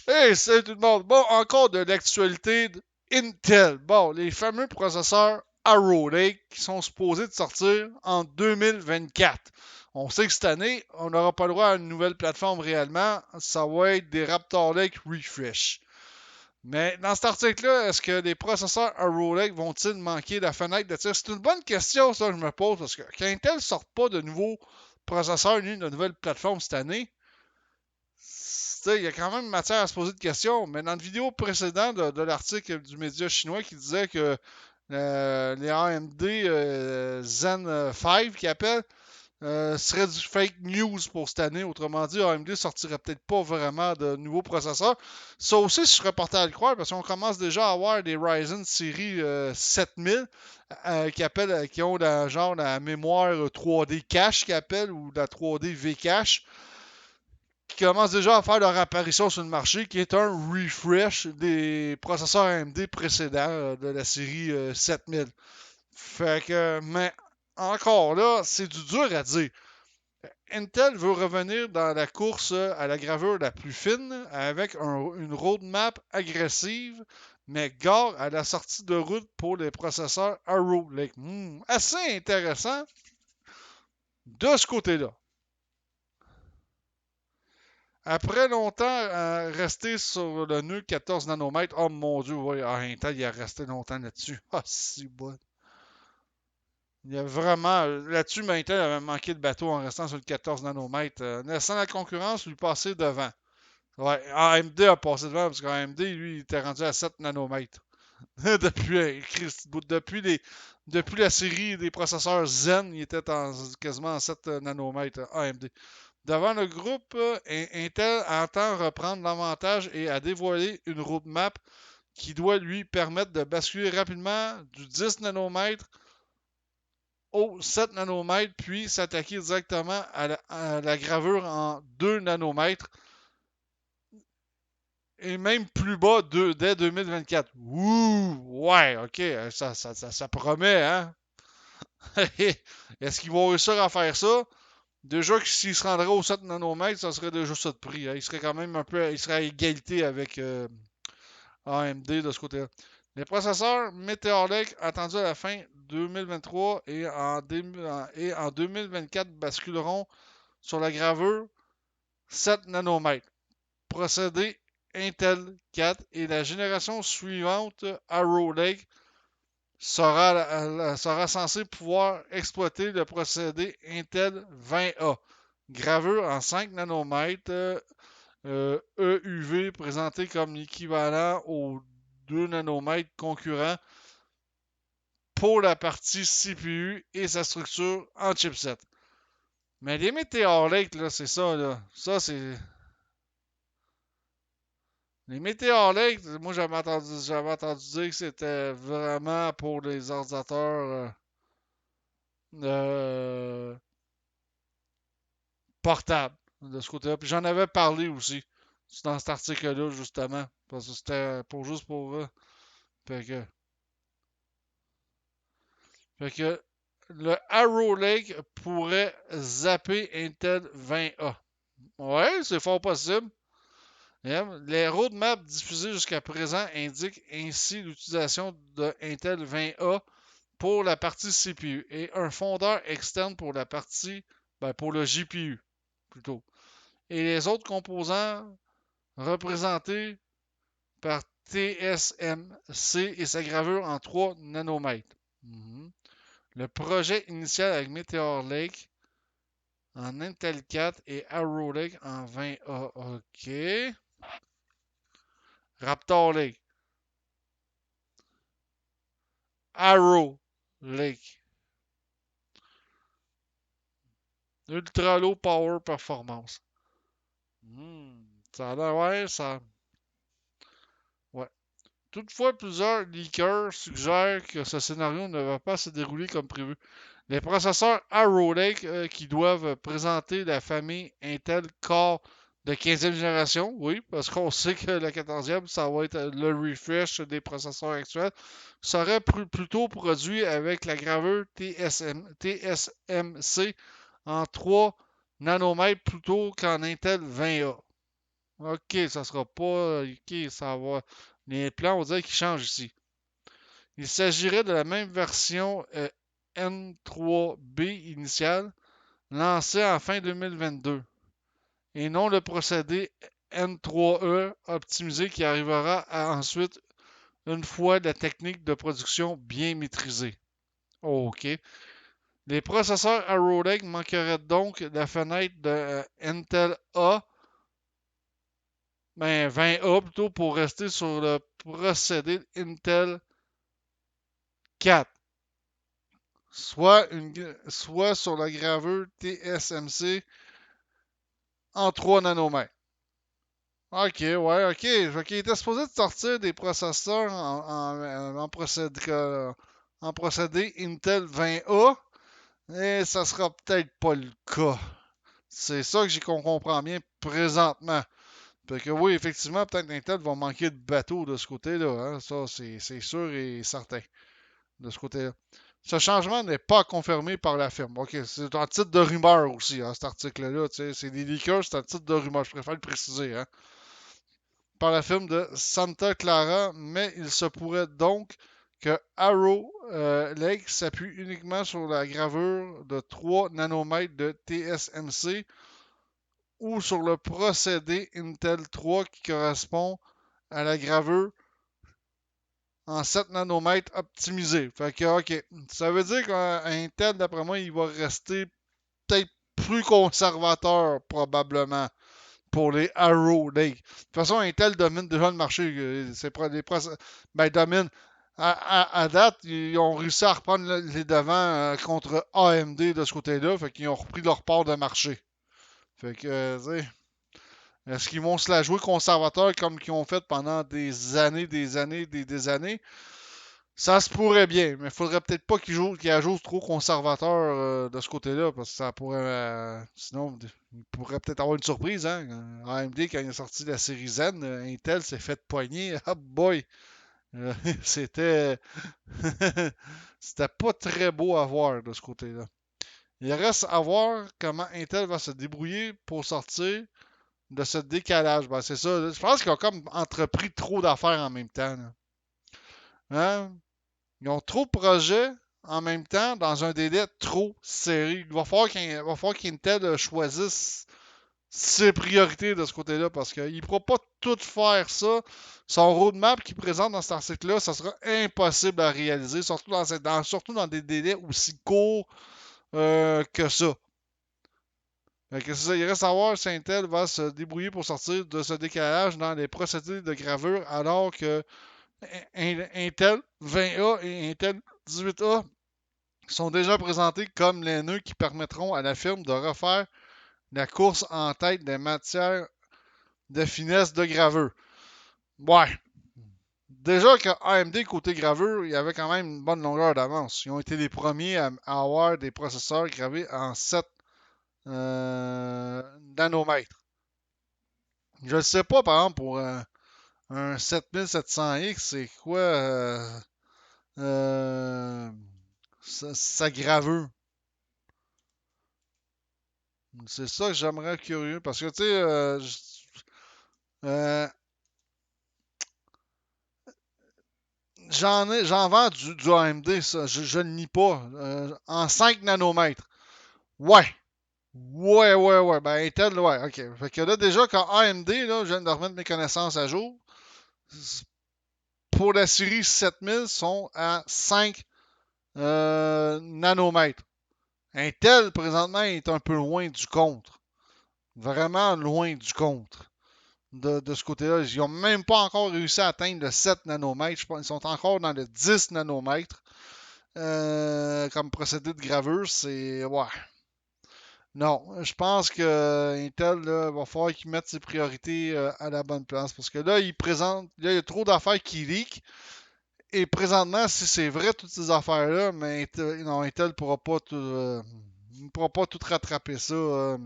Hey, salut tout le monde. Bon, encore de l'actualité d'Intel. Bon, les fameux processeurs Arrow Lake qui sont supposés de sortir en 2024. On sait que cette année, on n'aura pas le droit à une nouvelle plateforme réellement. Ça va être des Raptor Lake Refresh. Mais dans cet article-là, est-ce que les processeurs Arrow Lake vont-ils manquer la fenêtre de tir? C'est une bonne question, ça, que je me pose, parce que quand Intel ne sort pas de nouveaux processeurs ni de nouvelles plateformes cette année, il y a quand même matière à se poser de questions. Mais dans une vidéo précédente de l'article du média chinois qui disait que les AMD Zen 5 qui appellent serait du fake news pour cette année. Autrement dit, AMD sortirait peut-être pas vraiment de nouveaux processeurs. Ça aussi, je serais porté à le croire parce qu'on commence déjà à avoir des Ryzen série 7000 qui ont la mémoire 3D cache qui appelle ou la 3D V cache qui commencent déjà à faire leur apparition sur le marché, qui est un refresh des processeurs AMD précédents de la série 7000. Fait que, mais encore là, c'est du dur à dire. Intel veut revenir dans la course à la gravure la plus fine avec une roadmap agressive, mais gare à la sortie de route pour les processeurs Arrow Lake. Assez intéressant de ce côté-là. Après longtemps resté sur le nœud 14 nanomètres, oh mon dieu, ouais, Intel il a resté longtemps là-dessus. Ah, si bon. Il y a vraiment. Là-dessus, Intel avait manqué de bateau en restant sur le 14 nanomètres. Laissant la concurrence lui passer devant. Ouais, AMD a passé devant parce qu'AMD, lui, il était rendu à 7 nanomètres. depuis la série des processeurs Zen, il était quasiment en 7 nanomètres AMD. Devant le groupe, Intel entend reprendre l'avantage et a dévoilé une roadmap qui doit lui permettre de basculer rapidement du 10 nanomètres au 7 nanomètres, puis s'attaquer directement à la gravure en 2 nanomètres et même plus bas dès 2024. Ouh, ouais, ok, ça promet, hein? Est-ce qu'ils vont réussir à faire ça? Déjà que s'il se rendrait au 7 nanomètres, ça serait déjà ça de prix. Hein. Il serait quand même un peu. Il serait à égalité avec AMD de ce côté-là. Les processeurs Meteor Lake attendus à la fin 2023 et en 2024 basculeront sur la gravure 7 nanomètres. Procédé Intel 4 et la génération suivante, Arrow Lake, sera censée pouvoir exploiter le procédé Intel 20A. Gravure en 5 nanomètres, EUV présenté comme l'équivalent aux 2 nanomètres concurrents pour la partie CPU et sa structure en chipset. Mais les Meteor Lake, là, c'est ça, là. Ça, c'est. Les Meteor Lake, moi, j'avais entendu dire que c'était vraiment pour les ordinateurs euh, portables de ce côté-là. Puis j'en avais parlé aussi dans cet article-là, justement. Parce que c'était juste pour eux. Fait que, fait que le Arrow Lake pourrait zapper Intel 20A. Ouais, c'est fort possible. Les roadmaps diffusées jusqu'à présent indiquent ainsi l'utilisation de Intel 20A pour la partie CPU et un fondeur externe pour la partie, pour le GPU plutôt. Et les autres composants représentés par TSMC et sa gravure en 3 nanomètres. Le projet initial avec Meteor Lake en Intel 4 et Arrow Lake en 20A. OK. Raptor Lake. Arrow Lake. Ultra Low Power Performance. Ça a l'air, ouais, ça. Ouais. Toutefois, plusieurs leakers suggèrent que ce scénario ne va pas se dérouler comme prévu. Les processeurs Arrow Lake qui doivent présenter la famille Intel Core de 15e génération, oui, parce qu'on sait que la 14e, ça va être le refresh des processeurs actuels, seraient plutôt produits avec la gravure TSMC en 3 nanomètres plutôt qu'en Intel 20A. Ok, ça sera pas. Ok, ça va. Les plans, on dirait qu'ils changent ici. Il s'agirait de la même version N3B initiale, lancée en fin 2022, et non le procédé N3E optimisé qui arrivera ensuite une fois la technique de production bien maîtrisée. OK. Les processeurs Arrow Lake manqueraient donc la fenêtre de Intel A, 20A plutôt, pour rester sur le procédé Intel 4, soit sur la gravure TSMC en 3 nanomètres. Ok, ouais, ok. Il était supposé de sortir des processeurs en procédé Intel 20A, et ça sera peut-être pas le cas. C'est ça que j'ai qu'on comprend bien présentement. Fait que oui, effectivement, peut-être Intel va manquer de bateaux de ce côté-là. Hein. Ça, c'est sûr et certain de ce côté-là. Ce changement n'est pas confirmé par la firme. OK, c'est un titre de rumeur aussi, hein, cet article-là. C'est des leakers, c'est un titre de rumeur. Je préfère le préciser. Hein. Par la firme de Santa Clara, mais il se pourrait donc que Arrow Lake s'appuie uniquement sur la gravure de 3 nanomètres de TSMC ou sur le procédé Intel 3 qui correspond à la gravure en 7 nanomètres optimisé. Fait que, OK. Ça veut dire qu'Intel, d'après moi, il va rester peut-être plus conservateur, probablement, pour les Arrow Lake. De toute façon, Intel domine déjà le marché. Domine. À date, ils ont réussi à reprendre les devants contre AMD de ce côté-là. Fait qu'ils ont repris leur part de marché. Fait que, est-ce qu'ils vont se la jouer conservateur comme ils ont fait pendant des années, des années? Ça se pourrait bien, mais il faudrait peut-être pas qu'ils jouent trop conservateur de ce côté-là, parce que ça pourrait. Sinon, il pourrait peut-être avoir une surprise, hein. AMD, quand il a sorti la série Zen, Intel s'est fait poigner. Ah boy! Euh, c'était. C'était pas très beau à voir de ce côté-là. Il reste à voir comment Intel va se débrouiller pour sortir de ce décalage. Ben, c'est ça. Je pense qu'ils ont comme entrepris trop d'affaires en même temps. Là. Hein? Ils ont trop de projets en même temps dans un délai trop serré. Il va falloir qu'Intel choisisse ses priorités de ce côté-là parce qu'il ne pourra pas tout faire ça. Son roadmap qu'il présente dans cet article-là, ça sera impossible à réaliser, surtout dans des délais aussi courts que ça. Il reste à voir si Intel va se débrouiller pour sortir de ce décalage dans les procédés de gravure alors que Intel 20A et Intel 18A sont déjà présentés comme les nœuds qui permettront à la firme de refaire la course en tête des matières de finesse de gravure. Ouais. Déjà que AMD côté gravure, il y avait quand même une bonne longueur d'avance. Ils ont été les premiers à avoir des processeurs gravés en 7 nanomètres. Je ne sais pas, par exemple, pour un 7700X, c'est quoi sa gravure. C'est ça que j'aimerais curieux. Parce que, tu sais, euh, j'en vends du AMD, ça. Je ne nie pas. En 5 nanomètres. Ouais. Ouais. Ben, Intel, ouais. OK. Fait que là, déjà, quand AMD, là, je viens de remettre mes connaissances à jour, pour la série 7000, sont à 5 nanomètres. Intel, présentement, est un peu loin du compte. Vraiment loin du compte. De ce côté-là. Ils n'ont même pas encore réussi à atteindre le 7 nanomètres. Je pense, ils sont encore dans le 10 nanomètres. Comme procédé de gravure, c'est. Ouais. Non, je pense que Intel là, va falloir qu'il mette ses priorités à la bonne place. Parce que là, il y a trop d'affaires qui leak. Et présentement, si c'est vrai toutes ces affaires-là, mais Intel ne pourra pas tout rattraper ça.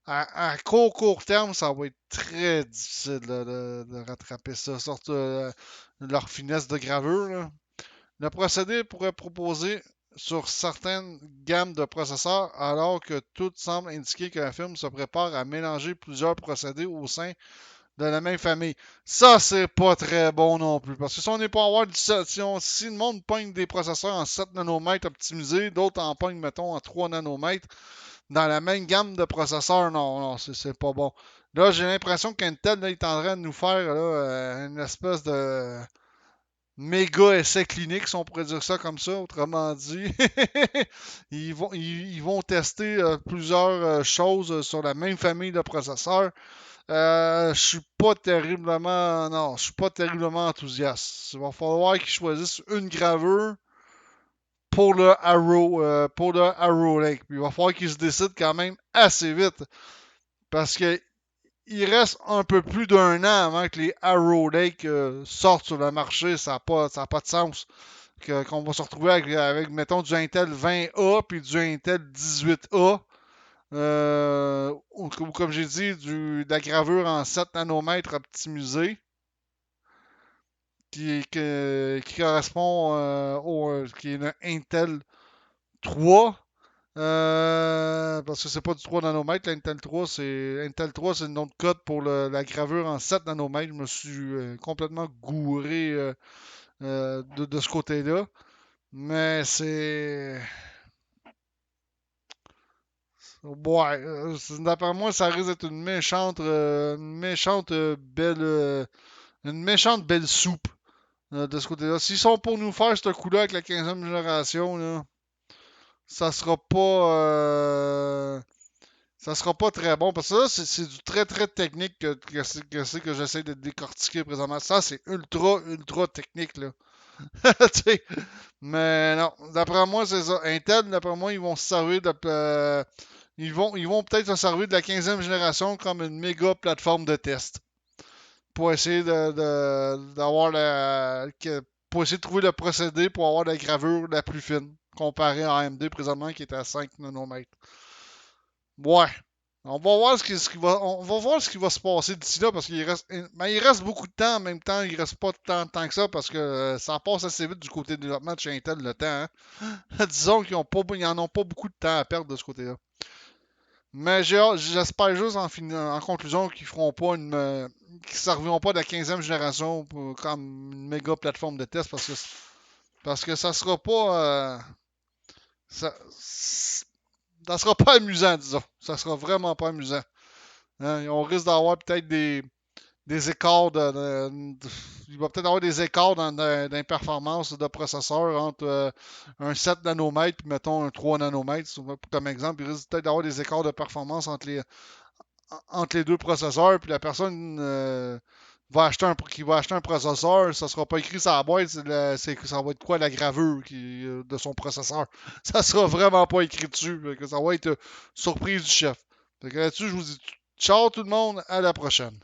À court terme, ça va être très difficile de rattraper ça, sorte leur finesse de gravure. Là. Le procédé pourrait proposer sur certaines gammes de processeurs, alors que tout semble indiquer que la firme se prépare à mélanger plusieurs procédés au sein de la même famille. Ça, c'est pas très bon non plus. Parce que si on n'est pas à avoir si le monde pogne des processeurs en 7 nanomètres optimisés, d'autres en pognent, mettons, en 3 nanomètres, dans la même gamme de processeurs, non, non, c'est pas bon. Là, j'ai l'impression qu'Intel là, est en train de nous faire là, une espèce de méga essai clinique, si on pourrait dire ça comme ça, autrement dit. Ils vont tester plusieurs choses sur la même famille de processeurs. Je suis pas terriblement. Non, je suis pas terriblement enthousiaste. Il va falloir qu'ils choisissent une gravure pour le Arrow Lake. Puis il va falloir qu'ils se décident quand même assez vite. Parce que il reste un peu plus d'un an avant que les Arrow Lake sortent sur le marché. Ça n'a pas de sens. Qu'on va se retrouver mettons, du Intel 20A puis du Intel 18A. Ou comme j'ai dit, de la gravure en 7 nanomètres optimisée qui correspond qui est un Intel 3. Parce que c'est pas du 3 nanomètres, Intel 3, c'est le nom de code pour la gravure en 7 nanomètres. Je me suis complètement gouré de ce côté-là. Mais c'est. Ouais, d'après moi, ça risque d'être une méchante belle soupe de ce côté-là. S'ils sont pour nous faire ce coup-là avec la 15e génération, là, ça sera pas, ça sera pas très bon. Parce que là, c'est du très très technique que j'essaie de décortiquer présentement. Ça, c'est ultra ultra technique là. Tu sais, mais non, d'après moi, c'est ça. Intel, d'après moi, ils vont se servir ils vont peut-être se servir de la 15e génération comme une méga plateforme de test pour essayer d'avoir pour essayer de trouver le procédé pour avoir la gravure la plus fine comparé à AMD présentement qui est à 5 nanomètres. Ouais. On va voir ce qui va se passer d'ici là parce il reste beaucoup de temps en même temps. Il reste pas tant que ça parce que ça passe assez vite du côté du développement de chez Intel le temps. Hein. Disons qu'ils en ont pas beaucoup de temps à perdre de ce côté-là. Mais j'espère juste en conclusion qu'ils feront pas qu'ils serviront pas de la 15e génération comme une méga plateforme de test parce que ça sera pas ça, ça sera pas amusant, disons. Ça sera vraiment pas amusant. Hein. On risque d'avoir peut-être des écarts il va peut-être avoir des écarts dans les performances de processeurs entre un 7 nanomètres et mettons un 3 nanomètres. Comme exemple, il risque peut-être d'avoir des écarts de performance entre les deux processeurs, puis la personne qui va acheter un processeur, ça sera pas écrit sur la boîte, ça va être quoi la gravure de son processeur. Ça sera vraiment pas écrit dessus. Ça va être surprise du chef. Là-dessus, je vous dis ciao tout le monde, à la prochaine.